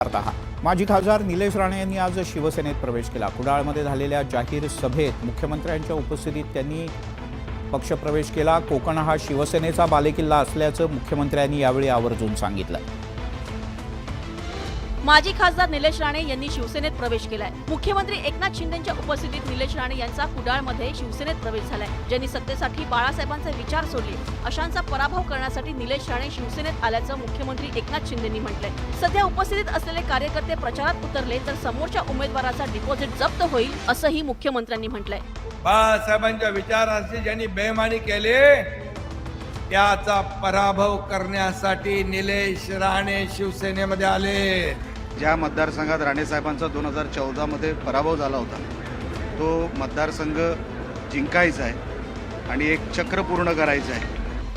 माजी खासदार निलेश राणे यांनी आज शिवसेनेत प्रवेश केला। कुडाळमध्ये झालेल्या जाहीर सभेत मुख्यमंत्र्यांच्या उपस्थितीत त्यांनी पक्षप्रवेश केला। कोकण हा शिवसेनेचा बालेकिल्ला असल्याचं मुख्यमंत्र्यांनी यावेळी आवर्जून सांगितलं। माजी खासदार निलेश राणे यांनी शिवसेनेत प्रवेश केलाय। मुख्यमंत्री एकनाथ शिंदेंच्या उपस्थितीत निलेश राणे यांचा कुडाळमध्ये शिवसेनेत प्रवेश झालाय। ज्यांनी सत्तेसाठी बाळासाहेबांचे विचार सोडले अशांचा पराभव करण्यासाठी निलेश राणे शिवसेनेत आल्याचं मुख्यमंत्री एकनाथ शिंदेंनी म्हटलंय। सध्या उपस्थितीत असलेले कार्यकर्ते प्रचारात उतरले तर समोरच्या उमेदवाराचा डिपॉझिट जप्त होईल असंही मुख्यमंत्र्यांनी म्हटलंय। बाळासाहेबांच्या विचारांशी ज्यांनी बेईमानी केली त्याचा पराभव करण्यासाठी निलेश राणे शिवसेनेमध्ये आले। ज्या मतदारसंघात राणेसाहेबांचा 2014 मध्ये पराभव झाला होता तो मतदारसंघ जिंकायचा आहे आणि एक चक्र पूर्ण करायचं आहे।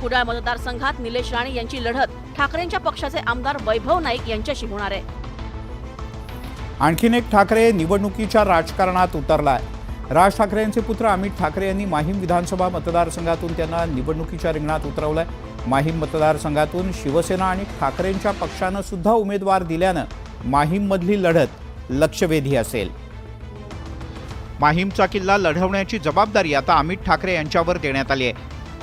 कुडाळ मतदारसंघात निलेश राणे यांची लढत ठाकरेंच्या पक्षाचे आमदार वैभव नाईक यांच्याशी होणार आहे। आणखीन एक ठाकरे निवडणुकीच्या राजकारणात उतरलाय। राज ठाकरे यांचे पुत्र अमित ठाकरे यांनी माहीम विधानसभा मतदारसंघातून त्यांना निवडणुकीच्या रिंगणात उतरवलंय। माहीम मतदारसंघातून शिवसेना आणि ठाकरेंच्या पक्षानं सुद्धा उमेदवार दिल्यानं माहीममधली लढत लक्षवेधी असेल। माहीमचा किल्ला लढवण्याची जबाबदारी आता अमित ठाकरे यांच्यावर देण्यात आली आहे।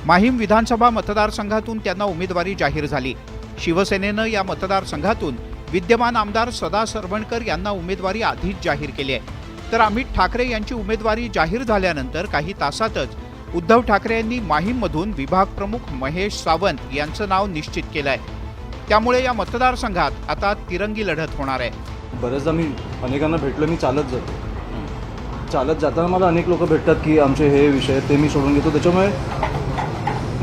माहीम विधानसभा मतदारसंघातून त्यांना उमेदवारी जाहीर झाली। शिवसेनेनं या मतदारसंघातून विद्यमान आमदार सदा सरवणकर यांना उमेदवारी आधीच जाहीर केली आहे। तर अमित ठाकरे यांची उमेदवारी जाहीर झाल्यानंतर काही तासातच उद्धव ठाकरे यांनी माहीममधून विभाग प्रमुख महेश सावंत यांचं नाव निश्चित केलं आहे। त्यामुळे या मतदारसंघात आता तिरंगी लढत होणार आहे। बरेचदा मी अनेकांना भेटलो, मी चालत जातो। चालत जाताना मला अनेक लोक भेटतात की आमचे हे विषय ते मी सोडून घेतो। त्याच्यामुळे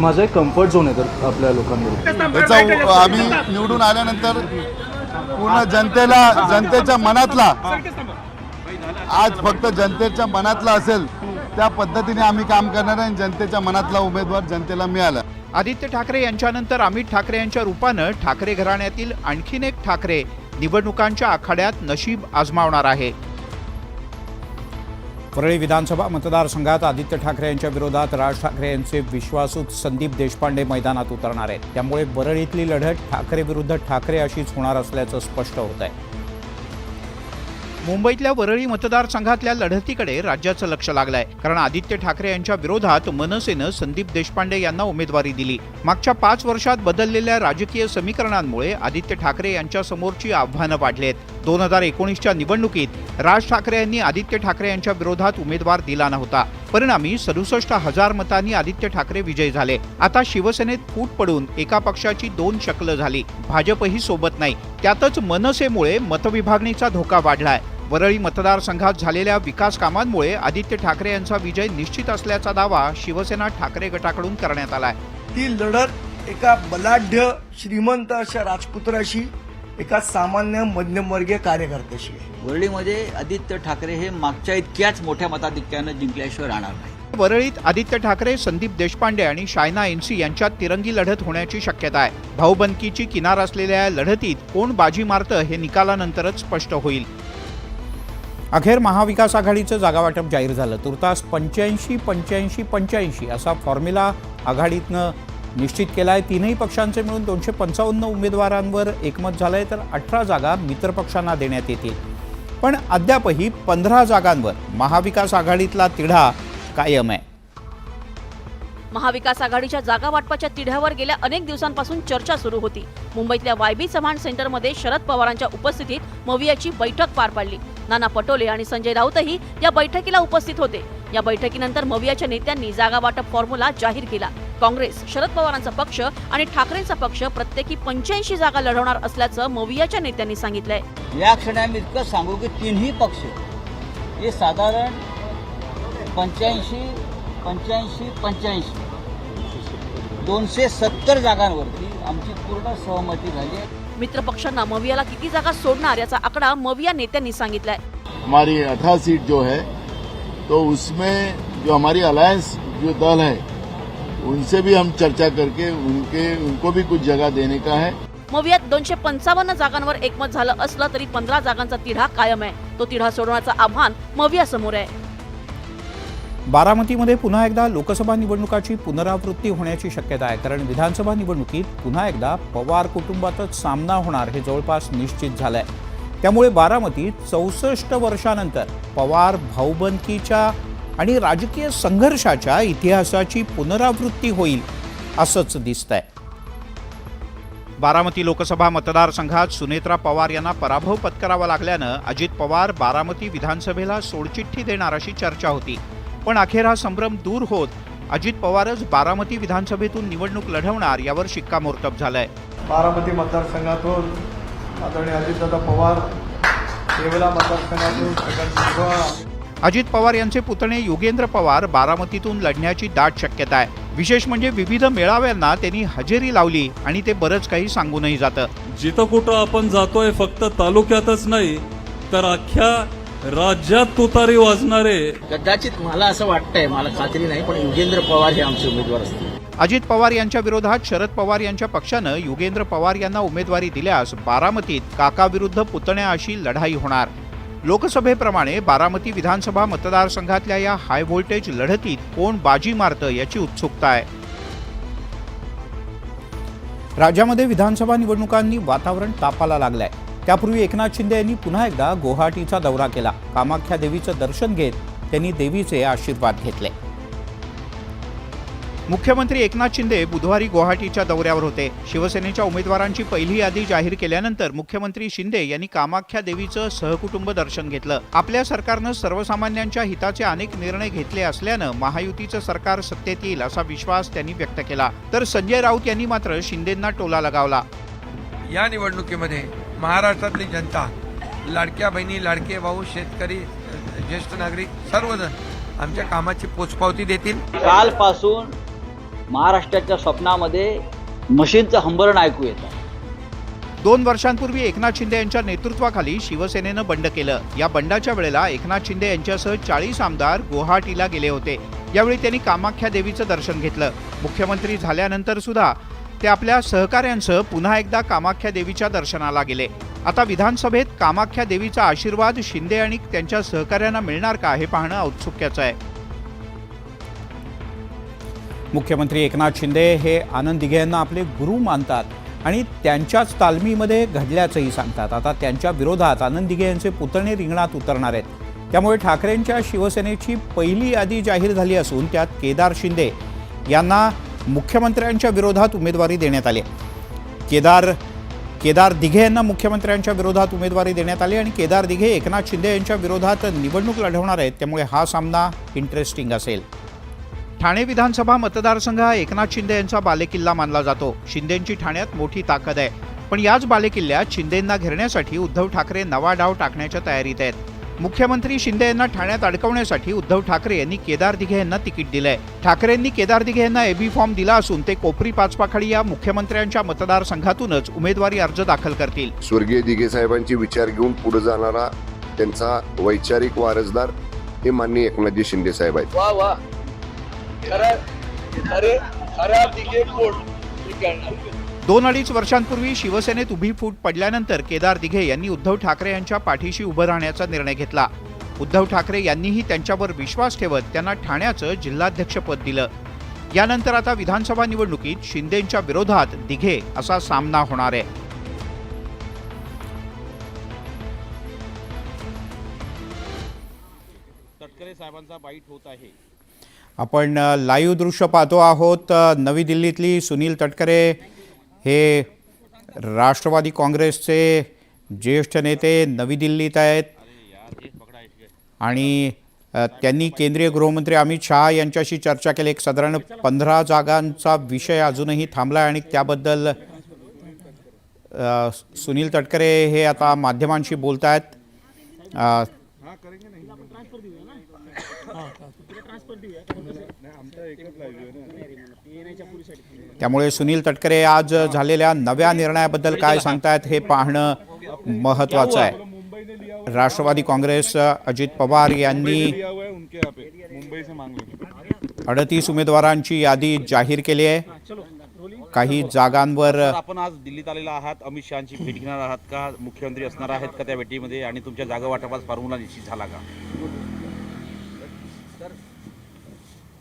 माझा एक कम्फर्ट झोन आहे तर आपल्या लोकांबरोबर त्याचा आम्ही निवडून आल्यानंतर पूर्ण जनतेच्या मनातला आज फक्त जनतेच्या मनातला असेल त्या पद्धतीने आम्ही काम करणार आहे। जनतेच्या मनातला उमेदवार जनतेला मिळाला। आदित्य ठाकरे यांच्यानंतर अमित ठाकरे यांच्या रूपानं ठाकरे घराण्यातील आणखीन एक ठाकरे निवडणुकांच्या आखाड्यात नशीब आजमावणार आहे। परळी विधानसभा मतदारसंघात आदित्य ठाकरे यांच्या विरोधात राज ठाकरे यांचे विश्वासू संदीप देशपांडे मैदानात उतरणार आहेत। त्यामुळे परळीतली लढत ठाकरे विरुद्ध ठाकरे अशीच होणार असल्याचं स्पष्ट होत आहे। मुंबईतल्या वरळी मतदारसंघातल्या लढतीकडे राज्याचं लक्ष लागलंय, कारण आदित्य ठाकरे यांच्या विरोधात मनसेनं संदीप देशपांडे यांना उमेदवारी दिली। मागच्या 5 वर्षात बदललेल्या राजकीय समीकरणांमुळे आदित्य ठाकरे यांच्या समोरची आव्हानं वाढलेत। 2019च्या निवडणुकीत राज ठाकरे यांनी आदित्य ठाकरे यांच्या विरोधात उमेदवार दिला नव्हता। परिणामी 67,000 मतांनी आदित्य ठाकरे विजयी झाले। आता शिवसेनेत फूट पडून एका पक्षाची 2 शकलं झाली। भाजपही सोबत नाही। त्यातच मनसेमुळे मतविभागणीचा धोका वाढलाय। वरळी मतदारसंघात झालेल्या विकास कामांमुळे आदित्य ठाकरे यांचा विजय निश्चित असल्याचा दावा शिवसेना ठाकरे गटाकडून करण्यात आलाय। ती लढत एका बलाढ्य श्रीमंत अशा राजपुत्राशी एका सामान्य मध्यमवर्गीय कार्यकर्त्याशी आहे। वरळीमध्ये आदित्य ठाकरे हे मागच्या इतक्याच मोठ्या मताधिक्यानं जिंकल्याशिवाय राहणार नाही। वरळीत आदित्य ठाकरे, संदीप देशपांडे आणि शायना एनसी यांच्यात तिरंगी लढत होण्याची शक्यता आहे। भाऊबंदकीची किनार असलेल्या या लढतीत कोण बाजी मारतं हे निकालानंतरच स्पष्ट होईल। अखेर महाविकास आघाडीचं जागावाटप जाहीर झालं। तुर्तास 85-85-85 असा फॉर्म्युला आघाडीतनं निश्चित केलाय। तीनही पक्षांचे मिळून 255 उमेदवारांवर एकमत झालंय, तर 18 जागा मित्रपक्षांना देण्यात येतील। पण अद्यापही 15 जागांवर महाविकास आघाडीतला तिढा कायम आहे। महाविकास आघाडीच्या जागा वाटपाच्या तिढ्यावर गेल्या अनेक दिवसांपासून चर्चा सुरू होती। मुंबईतल्या वायबी चव्हाण सेंटरमध्ये शरद पवारांच्या उपस्थितीत मवियाची बैठक पार पडली। नाना पटोले आणि संजय राऊतही या बैठकीला उपस्थित होते। या बैठकीनंतर मवियाच्या नेत्यांनी जागा वाटप फॉर्म्युला जाहीर केला। काँग्रेस, शरद पवारांचा पक्ष आणि ठाकरेंचा पक्ष प्रत्येकी 85 जागा लढवणार असल्याचं मवियाच्या नेत्यांनी सांगितलंय। या क्षणी आम्ही इतकं सांगू की तिन्ही पक्ष हे साधारण 85-85-85 270 जागांवरती आमची पूर्ण सहमती झाली आहे। मित्र पक्षांना मवियाला किती जागा सोडणार याचा आकडा मविया नेत्यांनी सांगितलाय। हमारी 18 सीट जो है तो उसमें जो हमारी अलायंस जो दल है उनसे भी हम चर्चा करके उनको भी कुछ जगह देने का है। मवियात 255 जागांवर एकमत झालं असलं तरी 15 जागांचा तिढा कायम आहे। तो तिढा सोडवण्याचं आव्हान मविया समोर आहे। बारामतीमध्ये पुन्हा एकदा लोकसभा निवडणुकाची पुनरावृत्ती होण्याची शक्यता आहे, कारण विधानसभा निवडणुकीत पुन्हा एकदा पवार कुटुंबातच सामना होणार हे जवळपास निश्चित झालंय। त्यामुळे बारामतीत 64 वर्षानंतर पवार भाऊबंदकीच्या आणि राजकीय संघर्षाच्या इतिहासाची पुनरावृत्ती होईल असंच दिसतंय. बारामती लोकसभा मतदारसंघात सुनेत्रा पवार यांना पराभव पत्करावा लागल्यानं अजित पवार बारामती विधानसभेला सोडचिठ्ठी देणार अशी चर्चा होती. पण अखेर हा संभ्रम दूर होत अजित पवारच बारामती विधानसभेतून निवडणूक लढवणार यावर शिक्कामोर्तब झालंय. बारामती मतदारसंघातून आदरणीय अजितदादा पवार येवला मतदारसंघातून प्रकाश भुजबळ. अजित पवार यांचे पुतणे योगेंद्र पवार बारामतीतून लढण्याची दाट शक्यता आहे. विशेष म्हणजे विविध मेळाव्यांना त्यांनी हजेरी लावली आणि ते बरंच काही सांगूनही जातं. जिथं कुठं आपण जातोय फक्त तालुक्यातच नाही तर अख्ख्या राज्यात तुतारी वाजणारे. कदाचित मला असं वाटतंय, मला खात्री नाही, पण योगेंद्र पवार हे आमचे उमेदवार असतील. अजित पवार यांच्या विरोधात शरद पवार यांच्या पक्षानं योगेंद्र पवार यांना उमेदवारी दिल्यास बारामतीत काकाविरुद्ध पुतण्या अशी लढाई होणार. लोकसभेप्रमाणे बारामती विधानसभा मतदारसंघातल्या या हाय व्होल्टेज लढतीत कोण बाजी मारतं याची उत्सुकता आहे. राज्यामध्ये विधानसभा निवडणुकांनी वातावरण तापाला लागलंय. त्यापूर्वी एकनाथ शिंदे यांनी पुन्हा एकदा गुवाहाटीचा दौरा केला. कामाख्या देवीचं दर्शन घेत त्यांनी देवीचे आशीर्वाद घेतले. मुख्यमंत्री एकनाथ शिंदे बुधवारी गुवाहाटीच्या दौऱ्यावर होते. शिवसेनेच्या उमेदवारांची पहिली यादी जाहीर केल्यानंतर मुख्यमंत्री शिंदे यांनी कामाख्या देवीचं सहकुटुंब दर्शन घेतलं. आपल्या सरकारनं सर्वसामान्यांच्या हिताचे अनेक निर्णय घेतले असल्यानं महायुतीचं सरकार सत्तेत येईल असा विश्वास त्यांनी व्यक्त केला. तर संजय राऊत यांनी मात्र शिंदेंना टोला लगावला. या निवडणुकीमध्ये महाराष्ट्रातली जनता, लाडक्या बहिणी, लाडके भाऊ, शेतकरी, ज्येष्ठ नागरिक सर्वजण आमच्या कामाची पोचपावती देतील. कालपासून महाराष्ट्राच्या स्वप्नामध्ये मशीनचं हंबरण ऐकू येतं. 2 वर्षांपूर्वी एकनाथ शिंदे यांच्या नेतृत्वाखाली शिवसेनेनं बंड केलं. या बंडाच्या वेळेला एकनाथ शिंदे यांच्यासह 40 आमदार गुवाहाटीला गेले होते. यावेळी त्यांनी कामाख्या देवीचं दर्शन घेतलं. मुख्यमंत्री झाल्यानंतर सुद्धा ते आपल्या सहकाऱ्यांसह पुन्हा एकदा कामाख्या देवीच्या दर्शनाला गेले. आता विधानसभेत कामाख्या देवीचा आशीर्वाद शिंदे आणि त्यांच्या सहकाऱ्यांना मिळणार का हे पाहणं औत्सुक्याचं आहे. मुख्यमंत्री एकनाथ शिंदे हे आनंद दिघे यांना आपले गुरु मानतात आणि त्यांच्याच तालमीमध्ये घडल्याचंही सांगतात. आता त्यांच्या विरोधात आनंद दिघे यांचे पुतणे रिंगणात उतरणार आहेत. त्यामुळे ठाकरेंच्या शिवसेनेची पहिली यादी जाहीर झाली असून त्यात केदार शिंदे यांना मुख्यमंत्र्यांच्या विरोधात उमेदवारी देण्यात आली. केदार दिघे यांना मुख्यमंत्र्यांच्या विरोधात उमेदवारी देण्यात आली आणि केदार दिघे एकनाथ शिंदे यांच्या विरोधात निवडणूक लढवणार आहेत. त्यामुळे हा सामना इंटरेस्टिंग असेल. ठाणे विधानसभा मतदारसंघ हा एकनाथ शिंदे यांचा बालेकिल्ला मानला जातो. शिंदेंची ठाण्यात मोठी ताकद आहे. पण याच बालेकिल्ल्यात शिंदेंना घेरण्यासाठी उद्धव ठाकरे नवा डाव टाकण्याच्या तयारीत आहेत. मुख्यमंत्री शिंदे यांना ठाण्यात अडकवण्यासाठी उद्धव ठाकरे यांनी केदार दिघे यांना तिकीट दिलंय. ठाकरेंनी केदार दिघे यांना एबी फॉर्म दिला असून ते कोपरी पाचपाखडी या मुख्यमंत्र्यांच्या मतदारसंघातूनच उमेदवारी अर्ज दाखल करतील. स्वर्गीय दिघे साहेबांचे विचार घेऊन पुढे जाणारा त्यांचा वैचारिक वारसदार हे माननीय एकनाथजी शिंदे साहेब आहेत. 2-2.5 वर्षांपूर्वी शिवसेनेत उभी फूट पडल्यानंतर केदार दिघे यांनी उद्धव ठाकरे यांच्या पाठीशी उभं राहण्याचा निर्णय घेतला. उद्धव ठाकरे यांनीही त्यांच्यावर विश्वास ठेवत त्यांना ठाण्याचं जिल्हाध्यक्षपद दिलं. यानंतर आता विधानसभा निवडणुकीत शिंदेंच्या विरोधात दिघे असा सामना होणार आहे. तटकरे साहेबांचा बाईट होत आहे. आपण लाईव्ह दृश्य पाहतो आहोत. नवी दिल्लीतली सुनील तटकरे हे राष्ट्रवादी काँग्रेसचे ज्येष्ठ नेते नवी दिल्लीत आहेत आणि त्यांनी केंद्रीय गृहमंत्री अमित शहा यांच्याशी चर्चा केली. एक साधारण 15 जागांचा विषय अजूनही थांबला आणि त्याबद्दल सुनील तटकरे हे आता माध्यमांशी बोलत आहेत. त्यामुळे सुनील तटकरे आज झालेल्या नव्या निर्णयाबद्दल काय सांगतायत हे पाहणं महत्त्वाचं आहे. राष्ट्रवादी काँग्रेस अजित पवार यांनी 38 उमेदवारांची यादी जाहीर केली आहे. काही जागांवर आपण आज दिल्लीत आलेला आहात. अमित शहांची भेट घेणार आहात का? मुख्यमंत्री असणार आहेत का त्या भेटीमध्ये? आणि तुमच्या जागा वाटपास फॉर्म्युला निश्चित झाला का?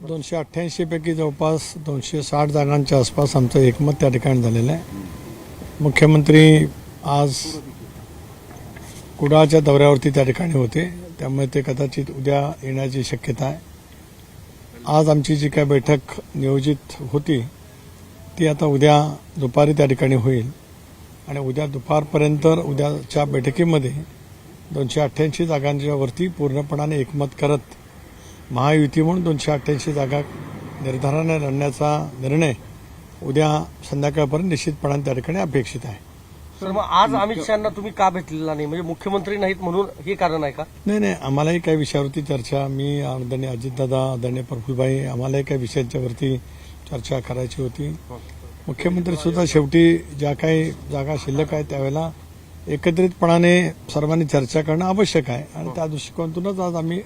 288 पैकी जवळपास 260 जागांच्या आसपास आमचं एकमत त्या ठिकाणी झालेलं आहे. मुख्यमंत्री आज कुडाळच्या दौऱ्यावरती त्या ठिकाणी होते, त्यामुळे ते कदाचित उद्या येण्याची शक्यता आहे. आज आमची जी काय बैठक नियोजित होती ती आता उद्या दुपारी त्या ठिकाणी होईल आणि उद्या दुपारपर्यंत उद्याच्या बैठकीमध्ये 288 जागांच्यावरती पूर्णपणाने एकमत करत महायुती म्हणून 288 जागा निर्धाराने लढण्याचा निर्णय उद्या संध्याकाळपर्यंत निश्चितपणाने त्या ठिकाणी अपेक्षित आहे. सर, मग आज अमित शहांना तुम्ही का भेटलेला नाही? म्हणजे मुख्यमंत्री नाहीत म्हणून हे कारण आहे का? नाही, आम्हालाही काही विषयावरती चर्चा, मी आदरणीय अजितदादा, आदरणीय प्रफुल्लभाई, आम्हालाही काही विषयांच्यावरती चर्चा करायची होती. मुख्यमंत्री सुद्धा शेवटी ज्या काही जागा शिल्लक आहेत त्यावेळेला एकत्रितपणाने सर्वांनी चर्चा करणं आवश्यक आहे आणि त्या दृष्टिकोनातूनच आज आम्ही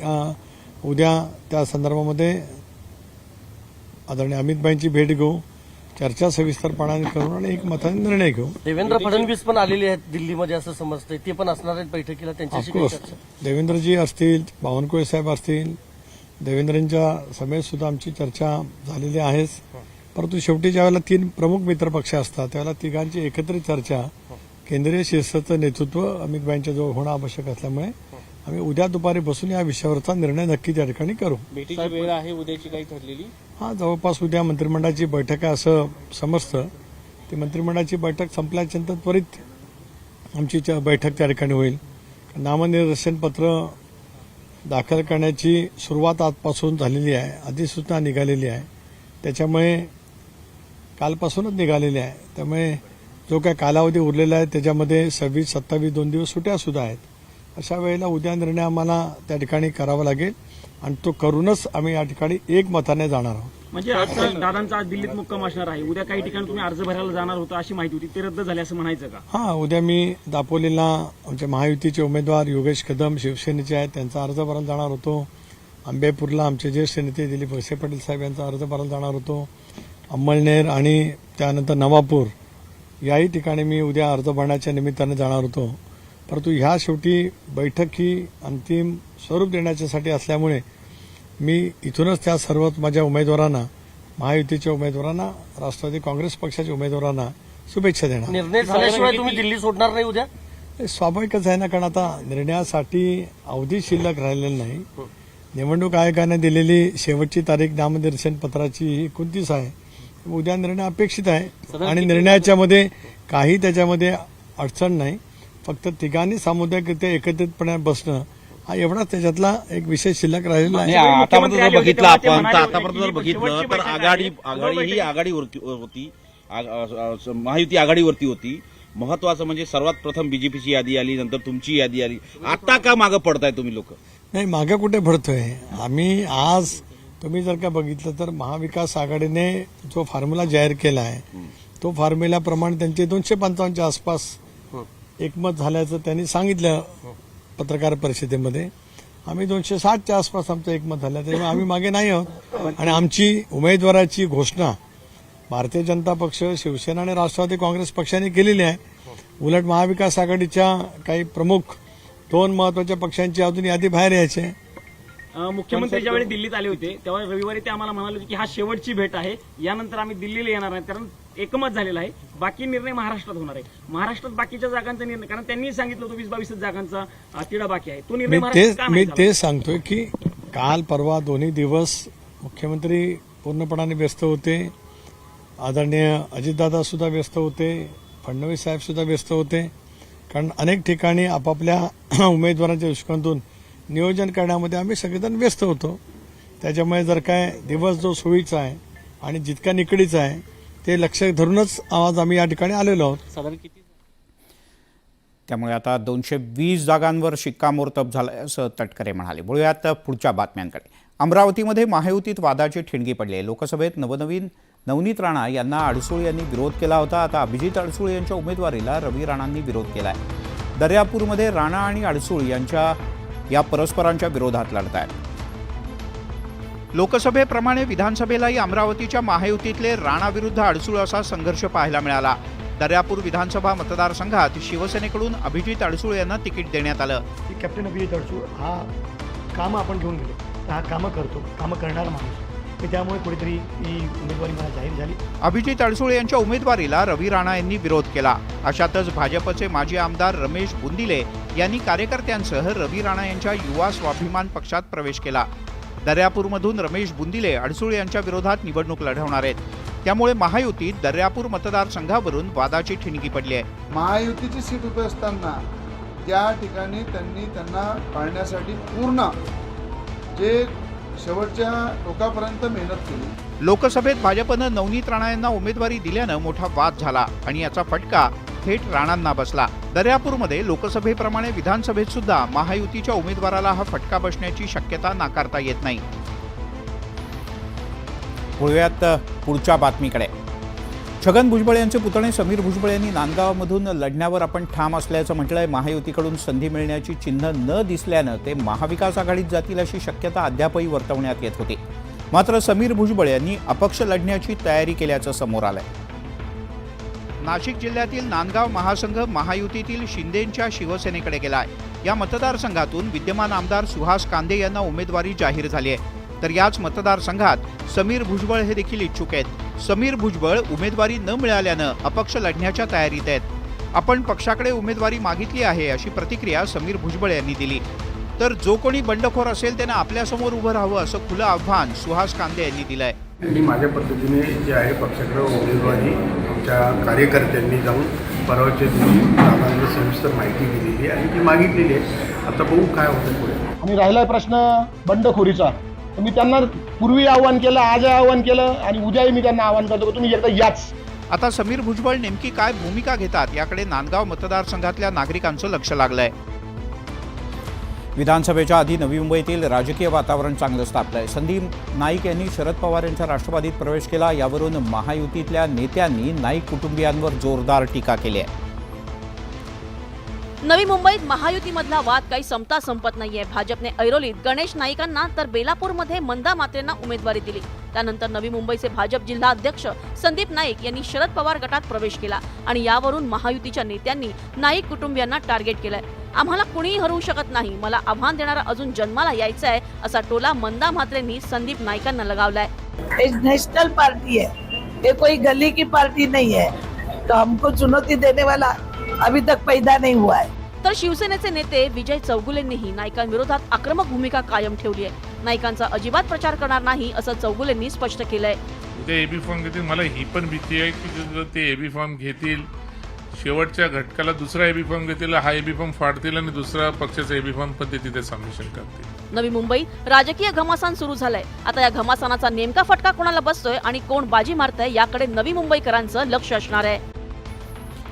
उद्या त्या संदर्भामध्ये आदरणीय अमितभाईंची भेट घेऊ, चर्चा सविस्तरपणाने करून आणि एक मताने निर्णय घेऊ. देवेंद्र फडणवीस पण आलेले आहेत दिल्लीमध्ये असं समजतंय, ते पण असणार आहेत बैठकीला, त्यांच्याशी काही ऑफकोर्स चर्चा? देवेंद्रजी असतील, बावनकुळे साहेब असतील, देवेंद्रजींच्या समेत सुद्धा आमची चर्चा झालेली आहेच. परंतु शेवटी ज्यावेळेला 3 प्रमुख मित्रपक्ष असतात त्यावेळेला तिघांची एकत्रित चर्चा केंद्रीय शिस्तचं नेतृत्व अमितभाईंच्या जवळ होणं आवश्यक असल्यामुळे आम्ही उद्या दुपारी बसून या विषयावरचा निर्णय नक्की त्या ठिकाणी करू. भेटीची वेळ आहे उद्याची काही ठरलेली? हा, जवळपास उद्या मंत्रिमंडळाची बैठक आहे असं समजतं. ती मंत्रिमंडळाची बैठक संपल्यानंतर त्वरित आमची बैठक त्या ठिकाणी होईल. नामनिर्देशन पत्र दाखल करण्याची सुरुवात आजपासून झालेली आहे, अधिसूचना निघालेली आहे, त्याच्यामुळे कालपासूनच निघालेली आहे. त्यामुळे जो काय कालावधी उरलेला आहे त्याच्यामध्ये 26-27 2 दिवस सुट्या सुद्धा आहेत. अशा वेळेला उद्या निर्णय आम्हाला त्या ठिकाणी करावा लागेल आणि तो करूनच आम्ही या ठिकाणी एकमताने जाणार आहोत. म्हणजे आज दादांचा आज दिल्लीत मुक्काम असणार आहे, उद्या काही ठिकाणी तुम्ही अर्ज भरायला जाणार होता अशी माहिती होती, ते रद्द झाले असं म्हणायचं का? हा, उद्या मी दापोलीला आमच्या महायुतीचे उमेदवार योगेश कदम शिवसेनेचे आहेत त्यांचा अर्ज भरायला जाणार होतो. आंबेपूरला आमचे ज्येष्ठ नेते दिलीप वळसे पाटील साहेब यांचा अर्ज भरायला जाणार होतो. अंमळनेर आणि त्यानंतर नवापूर याही ठिकाणी मी उद्या अर्ज भरण्याच्या निमित्ताने जाणार होतो. परंतु ह्या शेवटी बैठक ही अंतिम स्वरूप देण्याच्यासाठी असल्यामुळे मी इथूनच त्या सर्व माझ्या उमेदवारांना, महायुतीच्या उमेदवारांना, राष्ट्रवादी काँग्रेस पक्षाच्या उमेदवारांना शुभेच्छा देणार. निर्णय झाल्याशिवाय तुम्ही दिल्ली सोडणार नाही उद्या? हे स्वाभाविकच आहे ना, कारण आता निर्णयासाठी अवधी शिल्लक राहिलेला नाही. निवडणूक आयोगाने दिलेली शेवटची तारीख नामनिर्देशन पत्राची ही 29 आहे. उद्या निर्णय अपेक्षित आहे आणि निर्णयाच्या मध्ये काही त्याच्यामध्ये अडचण नाही. फक्त तिघांनी सामुदायिकरित्या एकत्रितपणे बसणं हा एवढाच त्याच्यातला एक विषय शिल्लक राहिलेला आहे. आतापर्यंत जर बघितलं आपण तर आतापर्यंत जर बघितलं तर आघाडी ही आघाडीवरती होती, महायुती आघाडीवरती होती. महत्वाचं म्हणजे सर्वात प्रथम बीजेपीची यादी आली, नंतर तुमची यादी आली. आता का मागं पडताय तुम्ही लोक? नाही, मागे कुठे पडतोय आम्ही? आज तुम्ही जर का बघितलं तर महाविकास आघाडीने जो फॉर्म्युला जाहीर केला आहे तो फॉर्म्युल्याप्रमाणे त्यांचे 255च्या आसपास एकमत झाल्याचं त्यांनी सांगितलं पत्रकार परिषदेमध्ये. आम्ही 260च्या आसपास आमचं एकमत झालं, त्यामुळे आम्ही मागे नाही आहोत. आणि आमची उमेदवाराची घोषणा भारतीय जनता पक्ष, शिवसेना आणि राष्ट्रवादी काँग्रेस पक्षाने केलेली आहे. उलट महाविकास आघाडीच्या काही प्रमुख 2 महत्वाच्या पक्षांची अजून यादी बाहेर यायची आहे. मुख्यमंत्री ज्यावेळी दिल्लीत आले होते तेव्हा रविवारी ते आम्हाला म्हणाले होते की हा शेवटची भेट आहे, यानंतर आम्ही दिल्लीला येणार नाही, कारण एकमत झालेला आहे, बाकी निर्णय महाराष्ट्रात होणार आहे. महाराष्ट्रात बाकीच्या जागांचा निर्णय, कारण त्यांनी सांगितलं होतं 20-22 जागांचा तिढा बाकी आहे, तो निर्णय मी तेच सांगतोय की काल परवा दोन्ही दिवस मुख्यमंत्री पूर्णपणाने व्यस्त होते, आदरणीय अजितदादा सुद्धा व्यस्त होते, फडणवीस साहेब सुद्धा व्यस्त होते. कारण अनेक ठिकाणी आपापल्या उमेदवारांच्या दृष्टिकोनातून नियोजन करण्यामध्ये आम्ही सगळेजण व्यस्त होतो. त्याच्यामुळे जर काय दिवस जो सोयीचा आहे आणि जितका निकडीचा आहे ते लक्ष धरूनच आज आम्ही या ठिकाणी आलेलो आहोत. साधारण किती? त्यामुळे आता 220 जागांवर शिक्कामोर्तब झालं असं तटकरे म्हणाले. बोलूयात पुढच्या बातम्यांकडे. अमरावतीमध्ये महायुतीत वादाची ठिणगी पडली. लोकसभेत नवनीत राणा यांना अडसूळ यांनी विरोध केला होता. आता अभिजित अडसूळ यांच्या उमेदवारीला रवी राणांनी विरोध केला आहे. दर्यापूरमध्ये राणा आणि अडसूळ यांच्या या परस्परांच्या विरोधात लढत आहेत. लोकसभेप्रमाणे विधानसभेलाही अमरावतीच्या महायुतीतले राणा विरुद्ध अडसूळ असा संघर्ष पाहायला मिळाला. दर्यापूर विधानसभा मतदारसंघात शिवसेनेकडून अभिजित अडसूळ यांना तिकीट देण्यात आलं. कॅप्टन अभिजित अडसूळ हा काम आपण घेऊन गेलो, हा कामं करतो, कामं करणारा माणूस. त्यामुळे कुठेतरी ही उमेदवारी मला जाहीर झाली. अभिजित अडसुळे यांच्या उमेदवारीला रवी राणा यांनी विरोध केला. अशातच भाजपचे माजी आमदार रमेश बुंदिले यांनी कार्यकर्त्यांसह रवी राणा यांच्या युवा स्वाभिमान पक्षात प्रवेश केला. दर्यापूरमधून रमेश बुंदिले अडसुळे यांच्या विरोधात निवडणूक लढवणार आहेत. त्यामुळे महायुतीत दर्यापूर मतदारसंघावरून वादाची ठिणगी पडली आहे. महायुतीची सीट उभी असताना त्या ठिकाणी त्यांना पाळण्यासाठी पूर्ण जे शेवटच्या टोकापर्यंत मेहनत केली. लोकसभेत भाजपनं नवनीत राणा यांना उमेदवारी दिल्यानं मोठा वाद झाला आणि याचा फटका थेट राणांना बसला. दर्यापूरमध्ये लोकसभेप्रमाणे विधानसभेत सुद्धा महायुतीच्या उमेदवाराला हा फटका बसण्याची शक्यता नाकारता येत नाही. वळूयात पुढच्या बातमीकडे. छगन भुजबळ यांचे पुतणे समीर भुजबळ यांनी नांदगावमधून लढण्यावर आपण ठाम असल्याचं म्हटलंय. महायुतीकडून संधी मिळण्याची चिन्ह न दिसल्यानं ते महाविकास आघाडीत जातील अशी शक्यता अद्यापही वर्तवण्यात येत होती. मात्र समीर भुजबळ यांनी अपक्ष लढण्याची तयारी केल्याचं समोर आलंय. नाशिक जिल्ह्यातील नांदगाव महासंघ महायुतीतील शिंदेंच्या शिवसेनेकडे गेलाय. या मतदारसंघातून विद्यमान आमदार सुहास कांदे यांना उमेदवारी जाहीर झाली आहे. तर याच मतदारसंघात समीर भुजबळ हे देखील इच्छुक आहेत. समीर भुजबळ उमेदवारी न मिळाल्यानं अपक्ष लढण्याच्या तयारीत आहेत. आपण पक्षाकडे उमेदवारी मागितली आहे अशी प्रतिक्रिया समीर भुजबळ यांनी दिली. तर जो कोणी बंडखोर असेल त्यानं आपल्यासमोर उभं राहावं असं खुलं आव्हान सुहास कांदे यांनी दिलंय. मी माझ्या पद्धतीने जे आहे पक्षाकडे उमेदवारी आमच्या कार्यकर्त्यांनी जाऊन परवाच्या दिवशी दादांना सविस्तर माहिती दिलेली आहे आणि ती मागितलेली आहे. आता बघू काय होतं पुढे. आणि राहिलाय प्रश्न बंडखोरीचा, मी त्यांना पूर्वी आव्हान केलं, आज आव्हान केलं आणि उद्याही मी त्यांना आव्हान करतो की तुम्ही एकदा याच. आता समीर भुजबळ नेमकी काय भूमिका घेतात याकडे नांदगाव मतदारसंघातल्या नागरिकांचं लक्ष लागलंय. विधानसभेच्या आधी नवी मुंबईतील राजकीय वातावरण चांगलंच तापलंय. संदीप नाईक यांनी शरद पवार यांच्या राष्ट्रवादीत प्रवेश केला. यावरून महायुतीतल्या नेत्यांनी नाईक कुटुंबियांवर जोरदार टीका केली आहे. नवी मुंबईत महायुतीमधला वाद काही संपता संपत नाहीये. भाजपने ऐरोलीत गणेश नाईकांना तर बेलापूरमध्ये मंदा मात्रेंना उमेदवारी दिली. त्यानंतर नवी मुंबईचे भाजप जिल्हा अध्यक्ष संदीप नाईक यांनी शरद पवार गटात प्रवेश केला आणि यावरून महायुतीच्या नेत्यांनी नाईक कुटुंबियांना टार्गेट केलंय. आम्हाला कुणीही हरवू शकत नाही, मला आव्हान देणारा अजून जन्माला यायचा आहे असा टोला मंदा म्हात्रेंनी संदीप नाईकांना लगावलाय. एक नेशनल पार्टी है, ये कोई गली की पार्टी नहीं है, तो हमको चुनौती देने वाला अभी तक पैदा नहीं हुआ है. तर शिवसेनेचे नेते विजय चौगुलेंनीही नाईकांविरोधात आक्रमक भूमिका कायम ठेवली आहे. नाईकांचा अजिबात प्रचार करणार नाही असं चौगुलेंनी स्पष्ट केलंय. ते एबी फॉर्म घेतील, मला ही पण भीती आहे की ते एबी फॉर्म घेतील, शेवटच्या घटकाला दुसरा एबी फॉर्म घेतील, हा एबी फॉर्म फाडतील आणि दुसरा पक्षाचा एबी फॉर्म पद्धतीने संमिश्रण करतील. नवी मुंबईत राजकीय घमासान सुरू झालंय. आता या घमासानाचा नेमका फटका कोणाला बसतोय आणि कोण बाजी मारतंय याकडे नवी मुंबईकरांचं लक्ष असणार आहे.